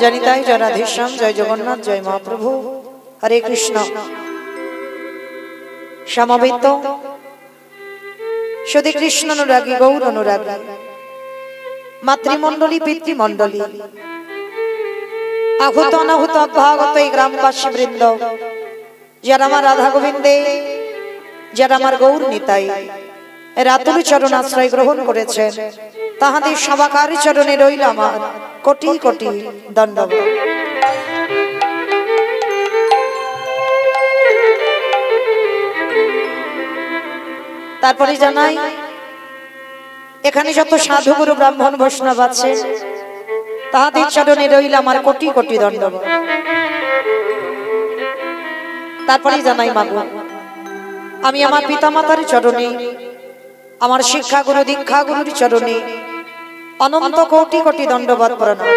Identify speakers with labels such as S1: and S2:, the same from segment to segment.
S1: जनिताय जय राधेश्याम जय जगन्नाथ जय महाप्रभु हरे कृष्ण समवेत शुद्ध कृष्ण अनुरागी गौर अनुरागी मातृमंडली पितृमंडली आहूत अनाहूत अभ्यागत ग्रामवासी वृंद যারা আমার রাধা গোবিন্দে যারা আমার গৌর নিতাই রাতুল চরণ আশ্রয় গ্রহণ করেছেন তাহাদের সবাকার চরণে রইল আমার কোটি কোটি দণ্ডবত। তারপরে জানাই এখানে যত সাধু গুরু ব্রাহ্মণ বৈষ্ণব আছে তাহাদের চরণে রইল আমার কোটি কোটি দণ্ডবত। তারপরে জানাই মাগো আমি আমার পিতামাতার চরণে আমার শিক্ষা গুরু দীক্ষা গুরুর চরণে অনন্ত কোটি কোটি দণ্ডবত প্রণাম।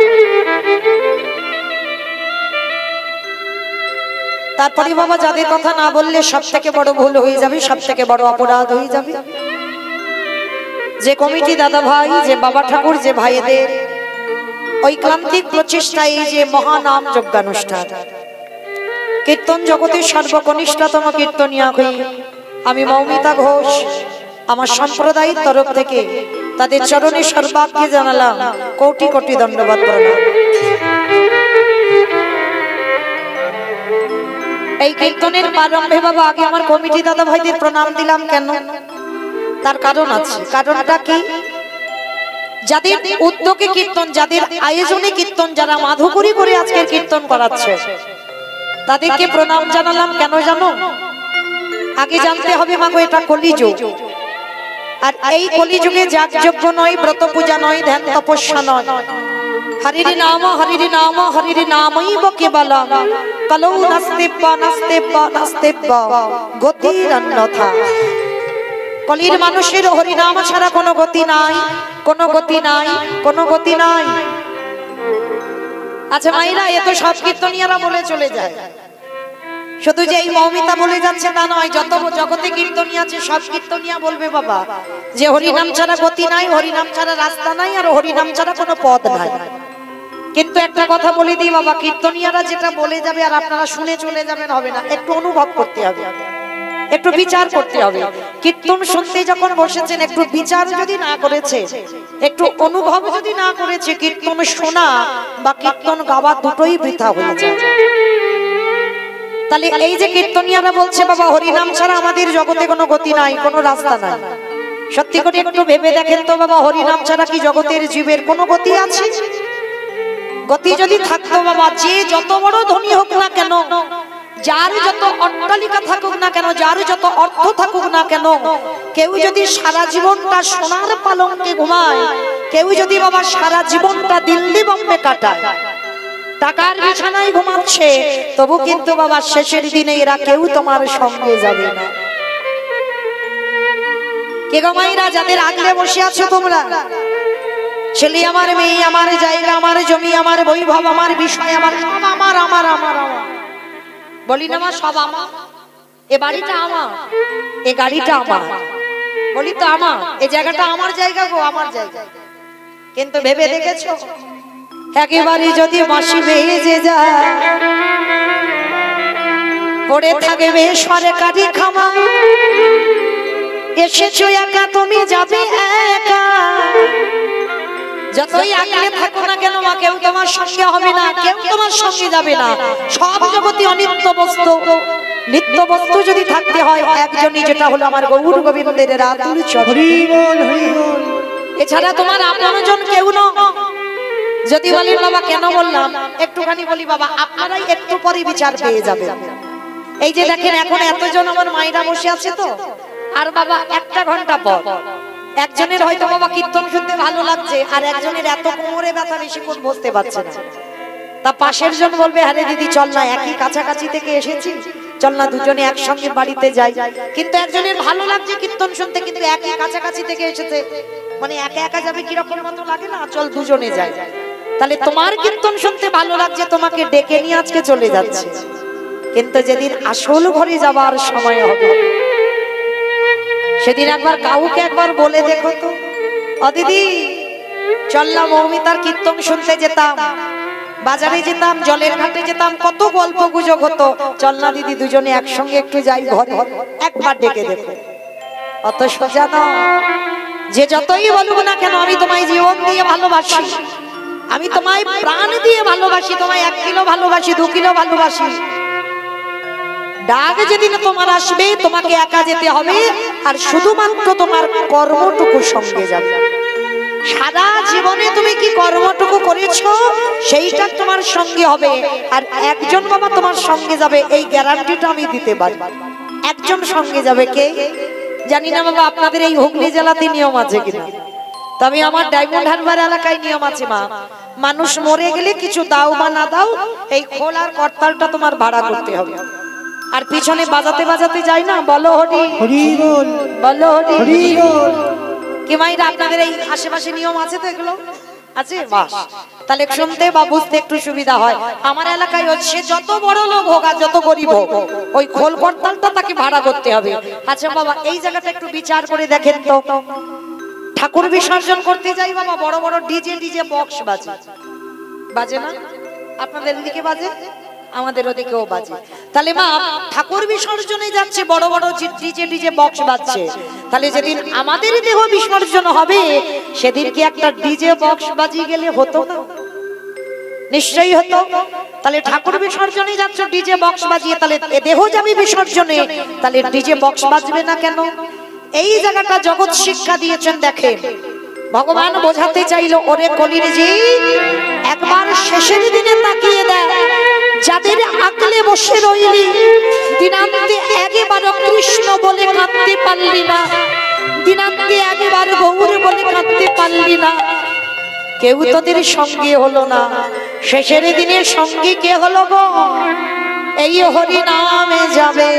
S1: তারপরে বাবা যাদের কথা না বললে সব থেকে বড় ভুল হয়ে যাবে, সব থেকে বড় অপরাধ হয়ে যাবে। যে কমিটি দাদা ভাই, যে বাবা ঠাকুর, যে ভাইদের ঐকান্তিক প্রচেষ্টায় এই যে মহানাম যজ্ঞানুষ্ঠান কীর্তন জগতের সর্বকনিষ্ঠতম কীর্তনিয়া হই আমি মৌমিতা ঘোষ আমার সম্প্রদায়ের তরফ থেকে তাদের চরণে সর্বাগ্যে জানালাম কোটি কোটি দণ্ডবত প্রণাম। এই কীর্তনের প্রারম্ভে বাবা আগে আমার কমিটি দাদা ভাইদের প্রণাম দিলাম কেন? তার কারণ আছে। কারণটা কি? যাদের উদ্যোগে কীর্তন, যাদের আয়োজনে কীর্তন, যারা মাধুকরী করে আজকের কীর্তন করাচ্ছে তাদেরকে প্রণাম জানালাম কেন জানো? আগে জানতে হবে মাগো এটা কলিযুগ, আর এই কলিযুগে যাগযজ্ঞ নয়, ব্রত পূজা নয়, ধ্যান তপস্যা নয়, হরির নাম হরির নাম হরির নামৈব কেবলম কলৌ নাস্তেব্বা নাস্তেব্বা নাস্তেব্বা গতির অন্যথা। কলির মানুষের হরিনাম ছাড়া কোনো গতি নাই, কোনো গতি নাই, কোনো গতি নাই। আচ্ছা মাইরা এ তো সব কীর্তনিয়ারা বলে চলে যায়, শুধু যে এই মৌমিতা বলে যাচ্ছে তা নয়, যত জগতে কীর্তনিয়া আছে সব কীর্তনিয়া বলবে বাবা যে হরিনাম ছাড়া গতি নাই, হরিনাম ছাড়া রাস্তা নাই, আর হরিনাম ছাড়া কোনো পথ নাই। কিন্তু একটা কথা বলে দিই বাবা, কীর্তনিয়ারা যেটা বলে যাবে আর আপনারা শুনে চলে যাবেন হবে না, একটু অনুভব করতে হবে, একটু বিচার করতে হবে। কীর্তন শুনতে যখন বসেছেন একটু বিচার যদি না করেছে, একটু অনুভব যদি না করেছে, কীর্তন শোনা বা কীর্তন গাওয়া দুটোই বৃথা হয়ে যায়। তাহলে এই যে কীর্তনিয়ারা বলছে বাবা হরিনাম ছাড়া আমাদের জগতে কোনো গতি নাই, কোনো রাস্তা নাই, সত্যি করে একটু ভেবে দেখেন তো বাবা, হরিনাম ছাড়া কি জগতের জীবের কোনো গতি আছে? গতি যদি থাকতো বাবা, যে যত বড় ধনী হোক না কেন, যার যত অট্টালিকা থাকুক না কেন, যার যত অর্থ থাকুক না কেন, কেউ যদি সারা জীবনটা সোনার পালঙ্কে ঘুমায়, কেউ যদি বাবা সারা জীবনটা দিল্লি বোম্বে কাটায়, টাকার বিছানায় ঘুমাচ্ছে, তবু কিন্তু বাবা শেষের দিনে এরা কেউ তোমার সঙ্গে যাবে না। কে গো মাইরা যাদের আগলে বসে আছো তোমরা, ছেলে আমার, মেয়ে আমার, জায়গা আমার, জমি আমার, বৈভব আমার, বিষয় আমার, সব আমার আমার আমার আমার, বলি না মা সব আমার, এ বাড়িটা আমার, এ গাড়িটা আমার, বলি তো আমার, এ জায়গাটা আমার জায়গা গো, আমার জায়গা। কিন্তু ভেবে দেখেছো একেবারে যদি বাঁশি বেজে যায় পড়ে থাকবে সরকারি খামা, এসেছো একা তুমি যাবে একা। যতই আগলে থাকো না কেন মা, কেউ তোমার সঙ্গে হবে না, কেউ তোমার সঙ্গে যাবে না। সব জগতে অনিত্য বস্তু, নিত্য বস্তু যদি থাকতে হয় একজনই, যেটা হলো আমার গৌর গোবিন্দের রাতুল চরণ। এছাড়া তোমার আপনজন কেউ নয়। যদি বলি বাবা কেন বললাম, একটুখানি বলি বাবা, আপনারাই একটু পরে বিচার পেয়ে যাবেন। এই যে দেখেন এখন এতজন আমার মায়েরা বসে আছে তো, আর বাবা একটা ঘন্টা পর একজনের হয়তো বাবা কীর্তন শুনতে ভালো লাগছে, আর একজনের এত কোমরে ব্যথা বেশিক্ষণ বসতে পারছে না। তা পাশের জন বলবে আরে দিদি চল না, একই কাছাকাছি থেকে এসেছি, চল না দুজনে একসঙ্গে বাড়িতে যাই। কিন্তু একজনের ভালো লাগছে কীর্তন শুনতে, কিন্তু একই কাছাকাছি থেকে এসেছে, মানে একা একা যাবে কিরকম মতো লাগে না, চল দুজনে যাই। তাহলে তোমার কীর্তন শুনতে ভালো লাগছে, তোমাকে ডেকে নিয়ে আজকে চলে যাচ্ছে, কিন্তু যেদিন আসল ঘরে যাবার সময় হবে সেদিন একবার কাউকে একবার বলে দেখো তো, ও দিদি চললাম মৌমিতার কীর্তন শুনতে যেতাম, বাজারে যেতাম, জলের ঘাটে যেতাম, কত গল্প গুজব হতো। চল না দিদি দুজনে একসঙ্গে একটু যাই ঘরে, একবার ডেকে দেখো। অত সোজা না। যে যতই বলবো না কেন আমি তোমায় জীবন দিয়ে ভালোবাসি, আমি তোমায় প্রাণ দিয়ে ভালোবাসি, তোমায় 1 কিলো ভালোবাসি, 2 কিলো ভালোবাসি, ডাক যেদিন তোমার আসবে তোমাকে একা যেতে হবে, আর শুধুমাত্র তোমার কর্মটুকু সঙ্গে যাবে। সারা জীবনে তুমি কি কর্মটুকু করেছো সেইটা তোমার সঙ্গে হবে, আর একজন বাবা তোমার সঙ্গে যাবে, এই গ্যারান্টিটা আমি দিতে পারি। একজন সঙ্গে যাবে, কে জানি না বাবা। আপনাদের এই হুগলি জেলাতে নিয়ম আছে কিনা, তবে আমার ডায়মন্ড হারবার এলাকায় নিয়ম আছে মা। মানুষ মরে গেলে কিছু দাও বা না দাও, এই খোল আর করতালটা তোমার ভাড়া করতে হবে। আর পিছনে বাজাতে বাজাতে যায় না, বলো হরি হরি বল, বলো হরি হরি বল। কি মাইরা আপনাদের এই আশেপাশে নিয়ম আছে তো? এগুলো আছে, বাস। তাহলে শুনতে বা বুঝতে একটু সুবিধা হয়। আমার এলাকায় হচ্ছে যত বড় লোক হোক আর যত গরিব হোক, ওই খোল করতালটা তাকে ভাড়া করতে হবে। আচ্ছা বাবা, এই জায়গাটা একটু বিচার করে দেখেন তো, ঠাকুর বিসর্জন করতে যাই বাবা, বড় বড় ডিজে বক্স বাজে, বাজে না? আপনাদের এদিকে বাজে, আমাদের ওদিকেও বাজে। তাহলে মা ঠাকুর বিসর্জনে যাচ্ছে, বড় বড় ডিজে বক্স বাজছে, তাহলে যেদিন আমাদের দেহ বিসর্জন হবে সেদিন কি একটা ডিজে বক্স বাজিয়ে গেলে হতো না? নিশ্চয়ই হতো। তাহলে ঠাকুর বিসর্জনে যাচ্ছ ডিজে বক্স বাজিয়ে, তাহলে দেহ যাবে বিসর্জনে, তাহলে ডিজে বক্স বাজবে না কেন? এই জায়গাটা জগৎ শিক্ষা দিয়েছেন। দেখেন ভগবান বোঝাতে চাইলো, ওরে কলির জি একবার শেষের দিনে তাকিয়ে দেয়, যাদের আকলে বসে রইলি দিনান্তে একবার কৃষ্ণ বলে কাঁদতে পারলি না, দিনান্তে একবার গৌর বলে কাঁদতে পারলি না, কেউ তোদের সঙ্গে হলো না, শেষের দিনের সঙ্গী কে হলো গো? এই হরি নামে যাবে।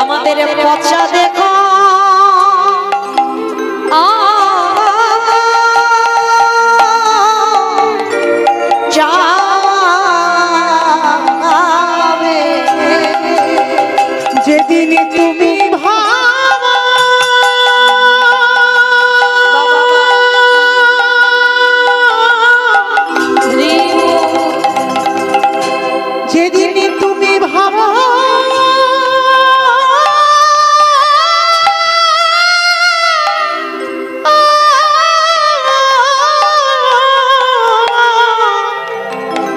S1: আমাদের পচা দেখো
S2: যেদিন তুমি ভাবা যেদিন তুমি ভাবা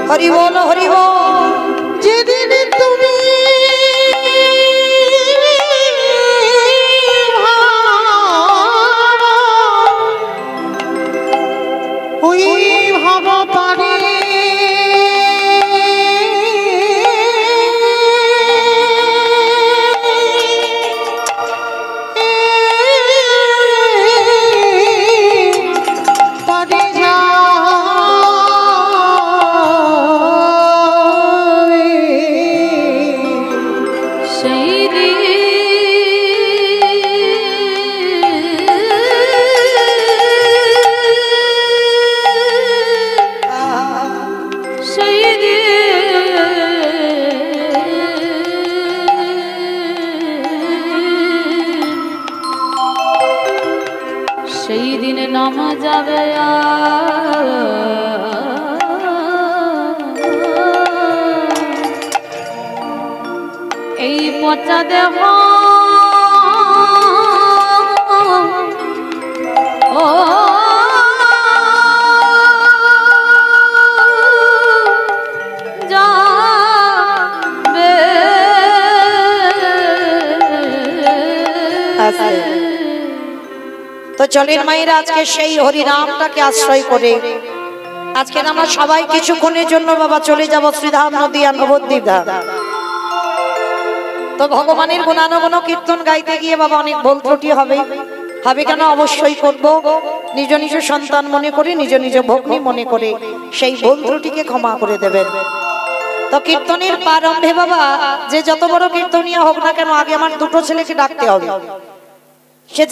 S1: হরি বল হরি বল।
S2: যেদিন তুমি ওই ভাবা পারে
S3: সেই দিন নাম যাবে এই পচা দেহ ও যাবে।
S1: তো চলেন মায়েরা, আজকে সেই হরি নামটাকে আশ্রয় করে আজকে আমরা সবাই কিছুক্ষণের জন্য বাবা চলে যাব শ্রীধাম নদিয়া নবদ্বীপ ধাম। তো ভগবানের গুণানুগুণ কীর্তন গাইতে গিয়ে বাবা অনেক ভুল ত্রুটি হবে, হবে কেন? অবশ্যই করব। নিজ নিজ সন্তান মনে করে, নিজ নিজ ভগ্নী মনে করে সেই ভুল ত্রুটিকে ক্ষমা করে দেবেন। তো কীর্তনের প্রারম্ভে বাবা যে যত বড় কীর্তনীয় হোক না কেন, আগে আমার দুটো ছেলেকে ডাকতে হবে। সে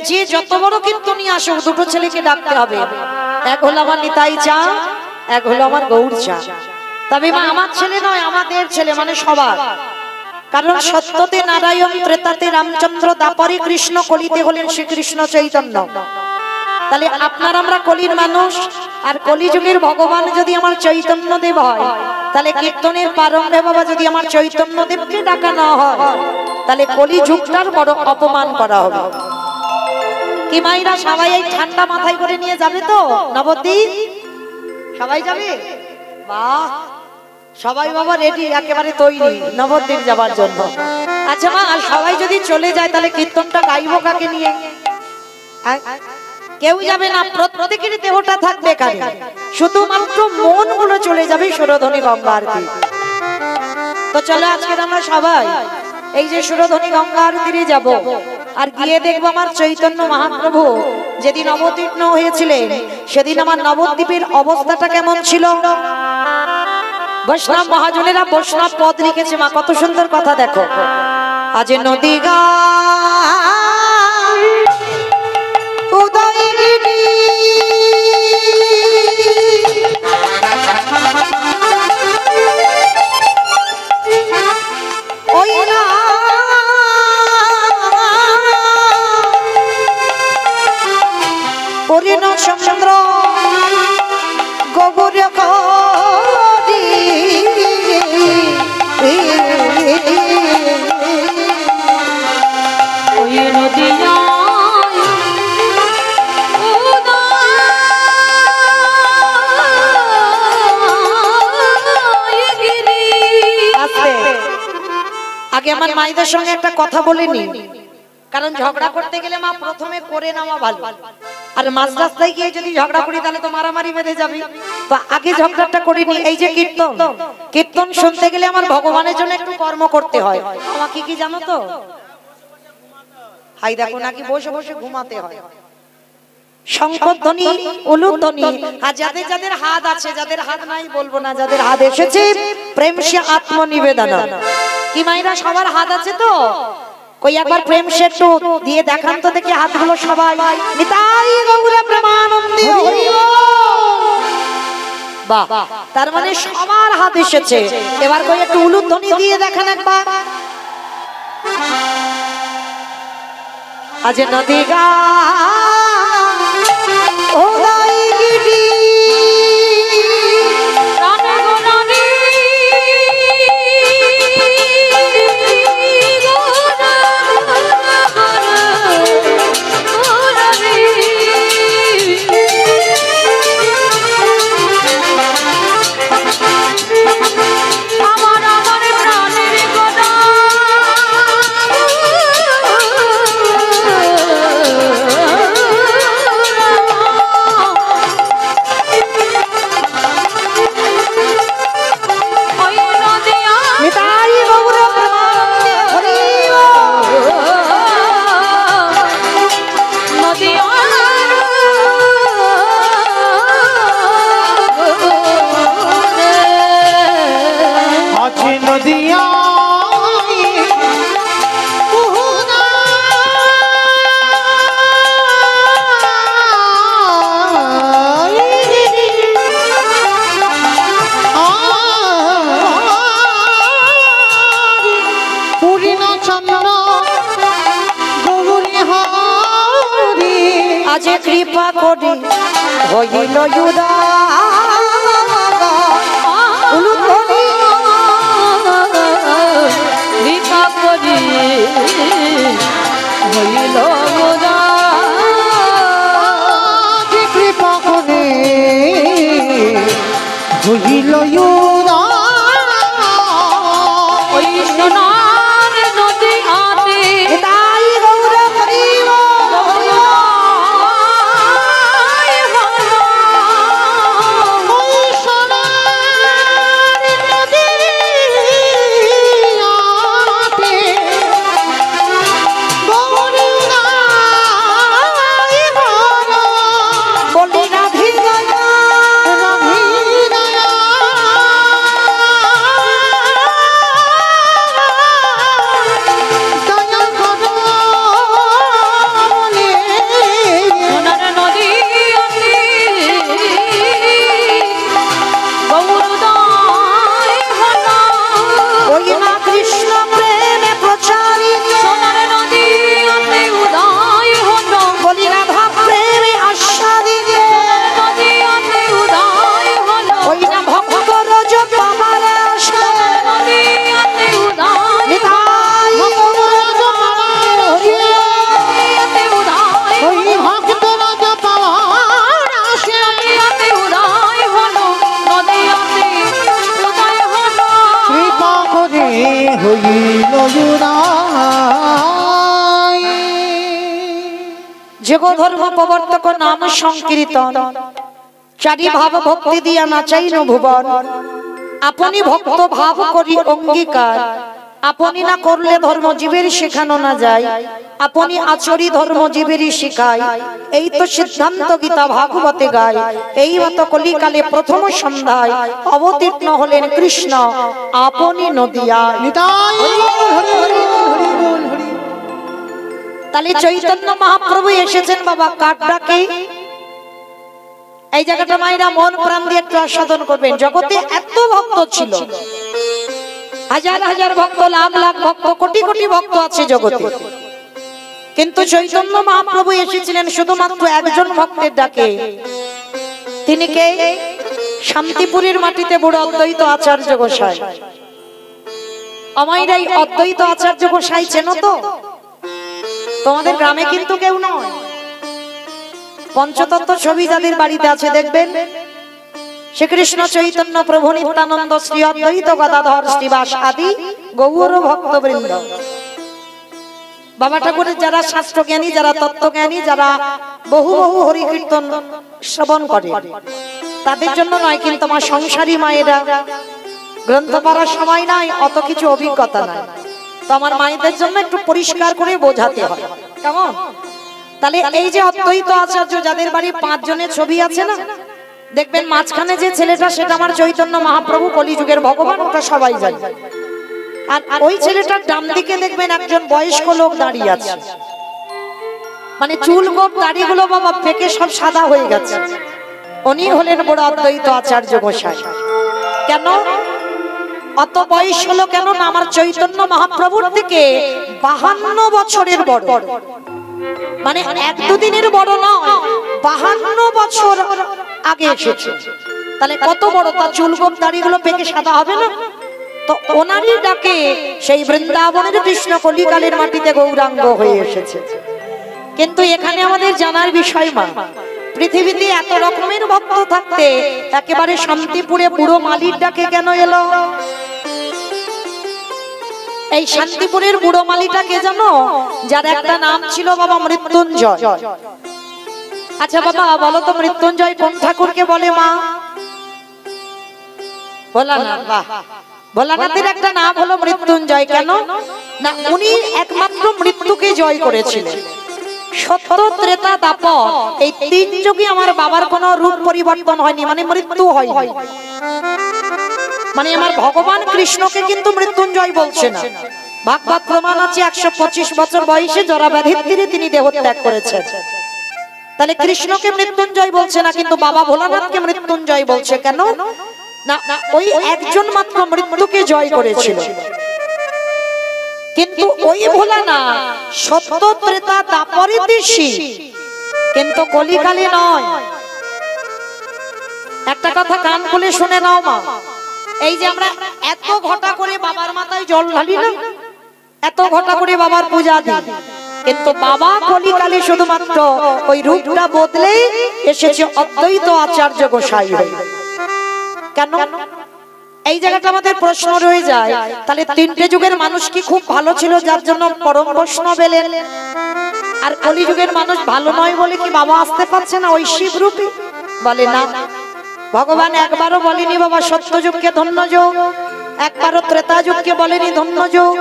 S1: যে যত বড় কীর্তনীয় আসুক, দুটো ছেলেকে ডাকতে হবে। এক হলো আমার নিতাই চা, এক হলো আমার গৌর চা। তবে মা আমার ছেলে নয়, আমাদের ছেলে, মানে সবার। কারণ সত্যতে নারায়ণ, ত্রেতাতে রামচন্দ্র, দাপরে কৃষ্ণ, কলিতে হলেন শ্রীকৃষ্ণ চৈতন্য। তাহলে আপনার আমরা কলির মানুষ, আর কলিযুগের ভগবান যদি আমার চৈতন্য দেব হয়, তাহলে কীর্তনের প্রারম্ভে বাবা যদি আমার চৈতন্য দেবকে ডাকা না হয়, তাহলে কলিযুগটার বড় অপমান করা হবে। কি মাইরা সবাই এই ঠান্ডা মাথায় করে নিয়ে যাবে তো নবদ্বীপ? সবাই যাবে? বাহ, সবাই বাবা রেডি, একেবারে তৈরি নবদ্বীপ যাবার জন্য। আচ্ছা মা, আর সবাই যদি চলে যায় তাহলে কীর্তনটা গাইবো কাকে নিয়ে? কেউ যাবে না, প্রত্যেকের দেহটা থাকবে এখানে, শুধুমাত্র মন গুলো চলে যাবে সুরধ্বনি গঙ্গা আরতি। তো চলো আজকে আমরা সবাই এই যে সুরধ্বনি গঙ্গা আরতিতে যাব, আর গিয়ে দেখবো আমার চৈতন্য মহাপ্রভু যেদিন অবতীর্ণ হয়েছিলেন সেদিন আমার নবদ্বীপের অবস্থাটা কেমন ছিল। বৈষ্ণব মহাজনেরা বৈষ্ণব পদ লিখেছে মা, কত সুন্দর কথা দেখো। আজ নদী গা উদয়গিরি ওই না পরিণ চন্দ্র গোবর করি
S3: ওই নদিয়া
S1: আগে আমার মায়েদের সঙ্গে একটা কথা বলে নি, কারণ ঝগড়া করতে গেলে মা প্রথমে করে নেওয়া ভালো, আর মাঝ রাস্তায় গিয়ে যদি ঝগড়া করি তাহলে তো মারামারি বেঁধে যাবে। তো আগে ঝগড়াটা করিনি। এই যে কীর্তন, কীর্তন শুনতে গেলে আমার ভগবানের জন্য একটু কর্ম করতে হয়। আমাকে কি জানো তো, হাই দেখো নাকি বসে বসে ঘুমাতে হয়। শঙ্খধ্বনি, উলুধ্বনি, আর যাদের যাদের হাত আছে, যাদের হাত নাই বলবো না, যাদের হাত এসেছে প্রেম সে আত্মনিবেদন। কি মাইরা সবার হাত আছে তো? কই একবার প্রেম সে একটু দিয়ে দেখান তো দেখি হাতগুলো সবাই। নিতাই গৌর প্রেমানন্দে হরি বল। বাহ, তার মানে সবার হাত এসেছে। এবার কই একটু উলুধ্বনি দিয়ে দেখান একবার। আজ নদী গা উদয়গিরি আজে কৃপা করি হইল উলুধ্বনি
S3: কৃপা করি হইল
S2: কৃপা করে হইল
S3: ওই সোনার নদী হাতে
S1: তাই গৌর করিব যোগ ধর্ম প্রবর্তক নাম সংকীর্তন, চারি ভাব ভক্তি দিয়া নাচাইন ভুবন। আপনি ভক্ত ভাব করি অঙ্গীকার, আপনি না করলে ধর্ম জীবের শেখানো না যায়, আপনি আচরি ধর্ম জীবেরই শিখায়। এই তো সিদ্ধান্ত গীতা ভাগবতে গায়। এই মতো কলিকালে প্রথম সন্ধ্যায় অবতীর্ণ হলেন কৃষ্ণ আপনি নদিয়ায়।
S2: নিতাই হরি হরি হরি বল হরি।
S1: তাহলে চৈতন্য মহাপ্রভু এসেছেন বাবা কার ডাকে? এই জায়গাটা মায়েরা মন প্রাণ দিয়ে একটু আস্বাদন করবেন। জগতে এত ভক্ত ছিল, হাজার হাজার ভক্ত, লাখ লাখ ভক্ত, কোটি কোটি ভক্ত আছে জগতে, কিন্তু চৈতন্য মহাপ্রভু এসেছিলেন শুধুমাত্র একজন ভক্তের ডাকে। তিনি কে? শান্তিপুরের মাটিতে বুড়ো অদ্বৈত আচার্য গোসাই। আমাইরাই অদ্বৈত আচার্য গোসাই চেনো তো? তোমাদের গ্রামে কিন্তু কেউ নয়। পঞ্চতত্ত্ব ছবি যাদের বাড়িতে আছে দেখবেন, শ্রীকৃষ্ণ চৈতন্য প্রভু নিত্যানন্দ শ্রী অদ্বৈত গদাধর শ্রীবাস আদি গৌর ভক্তবৃন্দ। বাবা ঠাকুরের যারা শাস্ত্র জ্ঞানী, যারা তত্ত্বজ্ঞানী, যারা বহু বহু হরি কীর্তন শ্রবণ করে, তাদের জন্য নয়, কিন্তু আমার সংসারী মায়েরা গ্রন্থ পড়ার সময় নাই, অত কিছু অভিজ্ঞতা নাই, তো আমার মায়েদের জন্য একটু পরিষ্কার করে বোঝাতে হয়, কেমন? তাহলে এই যে অদ্বৈত আচার্য যাদের বাড়ি 5 জনের ছবি আছে না, দেখবেন মাঝখানে যে ছেলেটা সেটা আমার চৈতন্য মহাপ্রভু, কলিযুগের ভগবান, ওটা সবাই জানে। আর ওই ছেলেটার ডান দিকে দেখবেন একজন বয়স্ক লোক দাঁড়িয়ে আছে, মানে চুল গোপ দাড়িগুলো বাবা ফেকে সব সাদা হয়ে গেছে। উনি হলেন বড় অদ্বৈত আচার্য গোসাই। কেন অত বয়স হলো? কেন না আমার চৈতন্য মহাপ্রভুর থেকে 52 বছরের বড়, মানে 1-2 দিনের বড় নয়, 52 বছর আগে এসেছে। তাহলে কত বড়? তার চুলগোপ দাড়িগুলো পেকে সাদা হবে না? তো ওনারই ডাকে সেই বৃন্দাবনের কৃষ্ণ কলিকালের মাটিতে গৌরাঙ্গ হয়ে এসেছে। কিন্তু এখানে আমাদের জানার বিষয় মা, পৃথিবীতে এত রকমের ভক্ত থাকতে একেবারে শান্তিপুরে বুড়ো মালির ডাকে কেন এলো? এই শান্তিপুরের বুড়ো মালিটা কে জানো? যার একটা নাম ছিল বাবা মৃত্যুঞ্জয়। আচ্ছা বাবা বলো তো, মৃত্যুঞ্জয় কোন ঠাকুরকে বলে মা? ভোলানাথ। বাহ, ভোলানাথের একটা নাম হলো মৃত্যুঞ্জয়। কেন না উনি একমাত্র মৃত্যুকে জয় করেছিলেন। সত্য, ত্রেতা, দাপর এই 3 যুগে আমার বাবার কোনো রূপ পরিবর্তন হয়নি, মানে মৃত্যু হয়নি। মানে আমার ভগবান কৃষ্ণকে কিন্তু মৃত্যুঞ্জয় বলছে না। ভাগবত প্রমাণ আছে 125 বছর বয়সে জরা ব্যাধির তীরে তিনি দেহত্যাগ করেছেন। তাহলে কৃষ্ণকে মৃত্যুঞ্জয় বলছে না, কিন্তু বাবা ভোলানাথকে মৃত্যুঞ্জয় বলছে। কেন না ওই একজন মাত্র মৃত্যুকে জয় করেছিল। কিন্তু ওই ভোলানাথ সত্য, ত্রেতা, দাপরের দেশী, কিন্তু কলিকালে নয়। একটা কথা কান খুলে শুনে নাও মা, এই যে আমরা এত ঘটা করে বাবার মাথায় জল ঢালি না, এত ঘটা করে বাবার পূজা দিই, কিন্তু বাবা কলিকালে শুধুমাত্র ওই রূপটা বদলে এসেছে অদ্বৈত আচার্য গোসাই হয়ে। কেন এই জায়গাটা আমাদের প্রশ্ন রয়ে যায়। তাহলে 3টে যুগের মানুষ কি খুব ভালো ছিল যার জন্য পরম বৈষ্ণব এলেন? আর কলিযুগের মানুষ ভালো নয় বলে কি বাবা আসতে পারছে না ওই শিব রূপে? বলে না, ভগবান একবারও বলেনি বাবা সত্য যুগকে ধন্য যুগ, একবারও ত্রেতা যুগকে বলেনি ধন্য যুগ,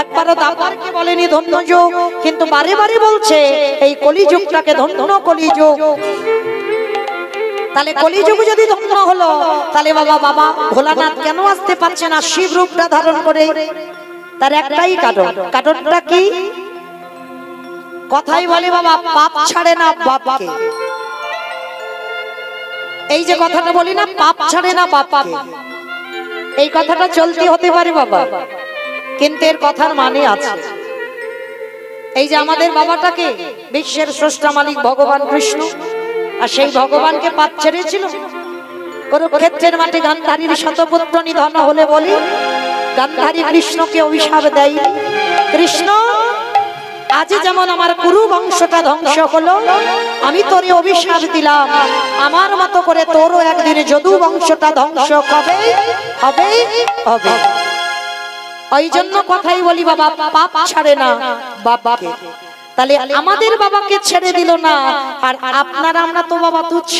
S1: একবারও দাপরকে বলেনি ধন্য যুগ, কিন্তু বারে বারে বলছে এই কলিযুগটাকে ধন্য কলিযুগ। তাহলে কলিযুগ যদি ধন্য হলো, তাহলে বাবা ভোলানাথ কেন আসতে পারছে না শিব রূপটা ধারণ করে? তার একটাই কারণ। কারণটা কি? কথাই বলে বাবা পাপ ছাড়ে না বাপকে। এই যে কথাটা বলি না, পাপ ছাড়ে না বাপকে, এই কথাটা চলতি হতে পারে বাবা, কিন্তু এর কথার মানে আছে। এই যে আমাদের বাবাটাকে বিশ্বের স্রষ্টা মালিক ভগবান কৃষ্ণ, আর সেই ভগবানকে পাপ ছেড়েছিল। কুরুক্ষেত্রের মাঠে গান্ধারীর শতপুত্র নিধন হলে বলি গান্ধারী কৃষ্ণকে অভিশাপ দেয়, কৃষ্ণ আজ যেমন আমার কুরু বংশটা ধ্বংস হলো, আমি তোরে অভিশাপ দিলাম, আমার মতো করে তোরও একদিন যদু বংশটা ধ্বংস হবে হবে হবে। ওই জন্য কথাই বলি বাবা পাপ ছাড়ে না বাবাকে। তাহলে আমাদের বাবাকে ছেড়ে দিল না, আর আপনারা আমরা তো বাবা তুচ্ছ।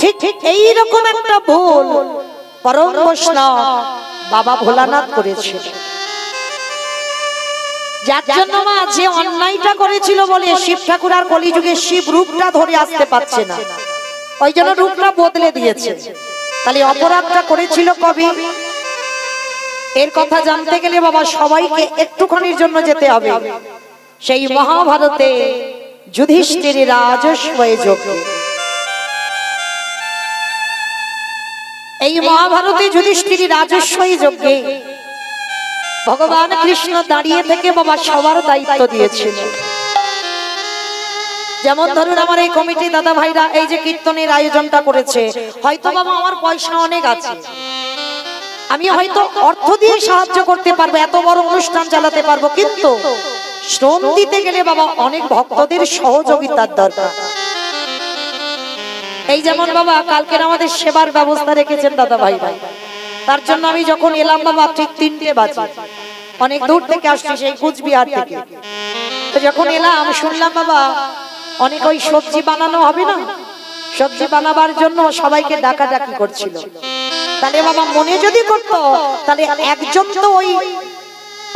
S1: ঠিক ঠিক এইরকম একটা ভুল পরম বৈষ্ণব বাবা ভোলানাথ করেছিল, যার জন্য মা যে অন্যায়টা করেছিল বলে শিব ঠাকুর আর কলিযুগে শিব রূপটা ধরে আসতে পারছে না, ওই জন্য রূপটা বদলে দিয়েছে। তাহলে অপরাধটা করেছিল কবি, এর কথা জানতে গেলে বাবা সবাইকে একটুখানির জন্য যেতে হবে সেই মহাভারতে যুধিষ্ঠির রাজস্বয় যজ্ঞে। এই মহাভারতে যুধিষ্ঠির রাজস্বয় যজ্ঞে ভগবান কৃষ্ণ দাঁড়িয়ে থেকে বাবা সবার দায়িত্ব দিয়েছিল। যেমন ধরুন আমার এই কমিটি দাদা ভাইরা এই যে কীর্তনের আয়োজনটা করেছে, হয়তো বাবা আমার পয়সা অনেক আছে, আমি হয়তো অর্থ দিয়ে সাহায্য করতে পারবো, এত বড় অনুষ্ঠান চালাতে পারবো, কিন্তু শ্রম দিতে গেলে বাবা অনেক ভক্তদের সহযোগিতার দরকার। এই যেমন বাবা কালকের আমাদের সেবার ব্যবস্থা রেখেছেন দাদা ভাই ভাই, তার জন্য আমি যখন এলাম বাবা ঠিক 3টে বাজে, অনেক দূর থেকে আসছি সেই কুচবিহার থেকে, তো যখন এলাম শুনলাম বাবা অনেক ওই সবজি বানানো হবে না, সবজি বানাবার জন্য সবাইকে ডাকাডাকি করছিল। তাহলে বাবা মনে যদি করতো তাহলে একজন তো ওই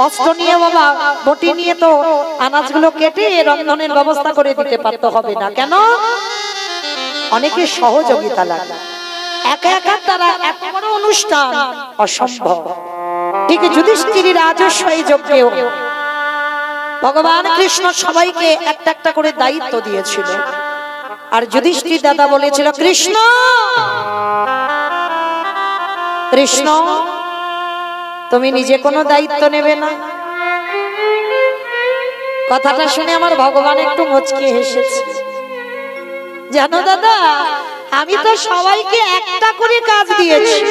S1: অস্ত্র নিয়ে বাবা বটি নিয়ে তো আনাজগুলো কেটে রন্ধনের ব্যবস্থা করে দিতে পারতো, হবে না কেন? অনেকে সহযোগিতা লাগে, একা একা তারা এত বড় অনুষ্ঠান অসম্ভব। ঠিক যুধিষ্ঠির রাজস্বয় যজ্ঞেও ভগবান কৃষ্ণ সবাইকে একটা একটা করে দায়িত্ব দিয়েছিল, আর যুধিষ্ঠির দাদা বলেছিল কৃষ্ণ কৃষ্ণ তুমি নিজে কোনো দায়িত্ব নেবে না। কথাটা শুনে আমার ভগবান একটু মুচকি হেসেছে। জানো দাদা, আমি তো সবাইকে একটা করে কাজ দিয়েছি,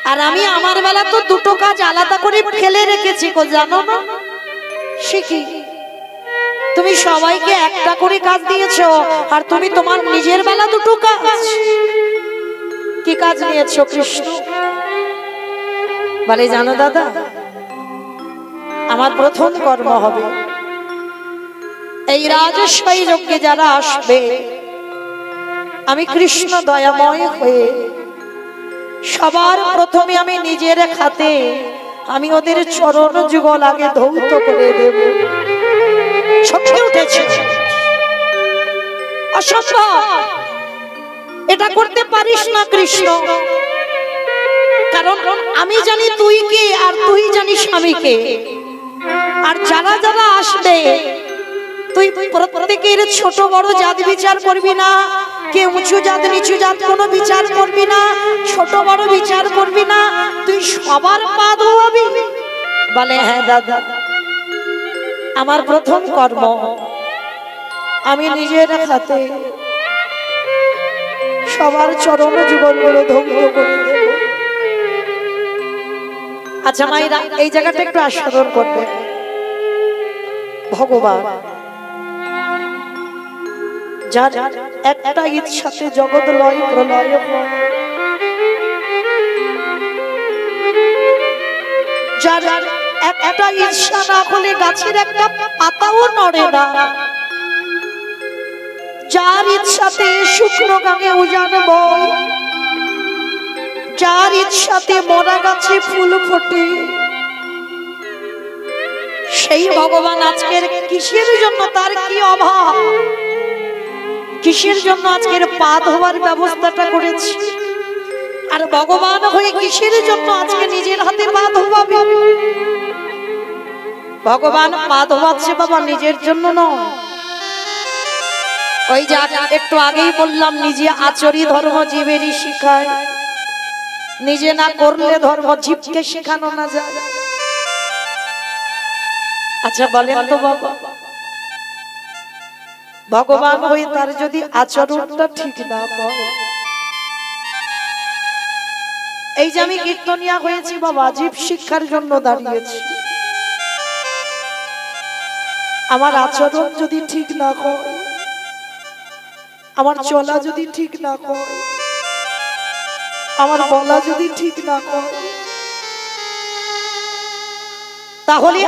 S1: আর আমি আমার বেলা তো দুটো কাজ আলাদা করে ফেলে রেখেছি গো, জানো না? শিখি তুমি সবাইকে একটা করে কাজ দিয়েছো, আর তুমি তোমার নিজের বেলা দুটো কাজ, কি কাজ নিয়েছো কৃষ্ণ? বলে জানো দাদা, আমার প্রথম কর্ম হবে এই রাজস্বয় যজ্ঞে যারা আসবে, আমি কৃষ্ণ দয়াময় হয়ে সবার প্রথমে আমি নিজের হাতে আমি ওদের চরণ যুগল আগে ধৌত করে দেব। শক্তি উঠেছে, অসম্ভব, এটা করতে পারিস না কৃষ্ণ, কারণ আমি জানি তুই কে আর তুই জানিস আমি কে, আর যারা যারা আসবে তুই প্রত্যেকের ছোট বড় জাত বিচার করবি না, কে উঁচু জাত নিচু জাত কোনো বিচার করবি না, ছোট বড় বিচার করবি না, তুই সবার পা ধোয়াবি। বলে হ্যাঁ দাদা, আমার প্রথম কর্ম আমি নিজের হাতে সবার চরণ যুগলগুলো ধ্বংস করে দেব। আচ্ছা মায়েরা এই জায়গাটা একটু আস্বাদন করবে। ভগবান যার একটা ইচ্ছাতে জগৎ লয় প্রলয় হয়, যার একটা ইচ্ছা না হলে গাছের একটা পাতাও নড়ে না, যার ইচ্ছাতে শুকনো গাঙে উজান বয়, যার ইচ্ছাতে মরা গাছে ফুল ফোটে, সেই ভগবান আজকের কিসের জন্য, তার কি অভাব, কিসের জন্য আজকের পা ধোয়ার ব্যবস্থাটা করেছি, আর ভগবান হয়ে কিসের জন্য আজকে নিজের হাতে পা ধোয়াবে? ভগবান পা ধোয়াচ্ছে বাবা নিজের জন্য নয়, ওই যা একটু আগেই বললাম নিজে আচরি ধর্ম জীবেরই শিখায়, নিজে না করলে ধর্ম জীবকে শেখানো না যায়। আচ্ছা বলেন তো বাবা, ভগবান হয়ে তার যদি আচরণটা ঠিক না হয়, এই যে আমি কীর্তনিয়া হয়েছি বাবা, জীব শিক্ষার জন্য দাঁড়িয়েছি, আমার আচরণ যদি ঠিক না হয়, আমার চলা যদি ঠিক না হয়, আমার বলা যদি ঠিক না হয়, তাহলে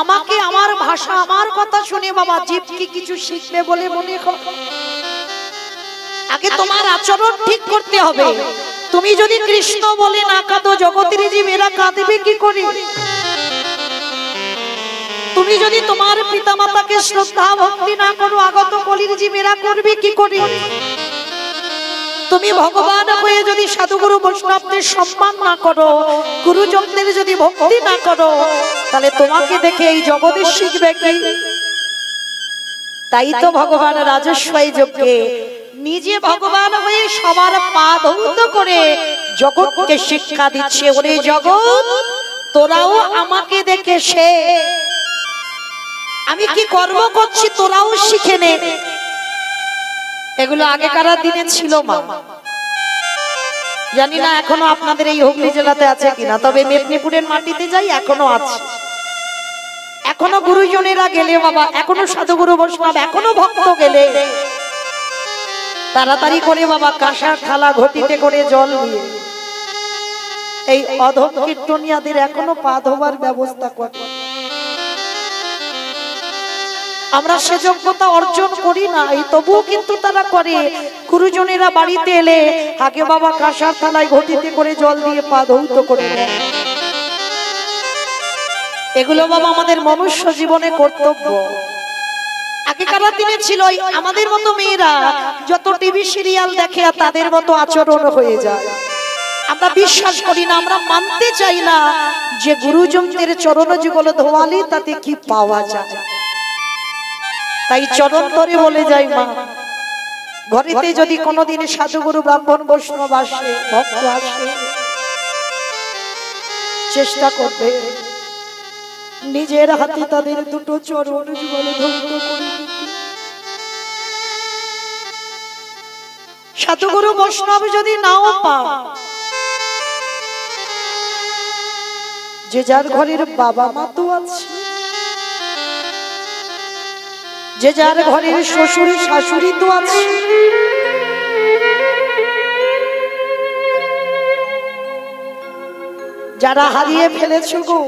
S1: আমাকে আমার ভাষা আমার কথা শুনে বাবা জীব কি কিছু শিখবে বলে মনে কর? আগে তোমার আচরণ ঠিক করতে হবে। তুমি যদি কৃষ্ণ বলে না কাঁদো, জগতের জীব এরা কাঁদবে কি করে? তুমি যদি তোমার পিতামাতাকে শ্রদ্ধা ভক্তি না করো, আগত কলির জীব এরা করবে কি করে? তুমি ভগবান হয়ে যদি সাধুগুরু বৈষ্ণবদের সম্মান না করো, গুরুজনদের যদি ভক্তি না করো, তাহলে তোমাকে দেখে এই জগতে শিখবে কি? তাই তো ভগবান রাজস্বই যজ্ঞে নিজে ভগবান হয়ে সবার পা ধৌত করে জগৎকে শিক্ষা দিচ্ছে। ওরে জগৎ, তোরাও আমাকে দেখে সে আমি কি কর্ম করছি তোরাও শিখে নে। এগুলো আগেকার দিনে ছিল মা, জানি না এখনো আপনাদের এই হুগলি জেলাতে আছে কিনা, তবে মেদিনীপুরের মাটিতে যাই এখনো আছে। এখনো গুরুজনেরা গেলে বাবা, এখনো সাধুগুরু বৈষ্ণব, এখনো ভক্ত গেলে তাড়াতাড়ি করে বাবা কাঁসার থালা ঘটিতে করে জল নিয়ে এই অধম কীর্তনিয়াদের এখনো পা ধোবার ব্যবস্থা করে। আমরা সে যোগ্যতা অর্জন করি না, এই তবুও কিন্তু তারা করে। গুরুজনেরা বাড়িতে এলে আগে বাবা কাঁসার থালায় ঘটিতে করে জল দিয়ে পা ধৌত করে দেয়। এগুলো বাবা আমাদের মনুষ্য জীবনে কর্তব্য। আগেকার দিনে ছিল আমাদের মতো মেয়েরা যত টিভি সিরিয়াল দেখে আর তাদের মতো আচরণ হয়ে যায়। আমরা বিশ্বাস করি না, আমরা মানতে চাই না যে গুরুজনদের চরণ যুগল ধোয়ালে তাতে কি পাওয়া যায়। তাই চরণ ধরে বলে যাই মা, ঘরেতে যদি কোনোদিন সাধুগুরু ব্রাহ্মণ বৈষ্ণব আসে, ভক্ত আসে, চেষ্টা করবে নিজের হাতে তাদের দুটো চরণ যুগল ধৌত করে দিতে। সাধুগুরু বৈষ্ণব যদি নাও পাও, যে যার ঘরের বাবা মা তো আছে, যে যার ঘরের শ্বশুর শাশুড়ি তো আছে, যারা হারিয়ে ফেলেছো গো,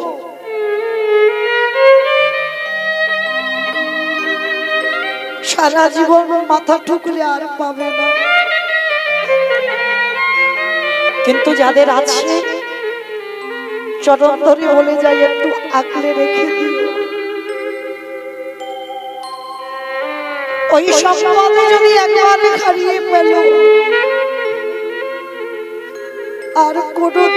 S1: সারা জীবন মাথা ঠুকলে আর পাবে না। কিন্তু যাদের আছে চরণ ধরে বলে যাই একটু আগলে রেখে দিও। ওই সম্পদ যদি একবার হারিয়ে পেল আর কোনোদিন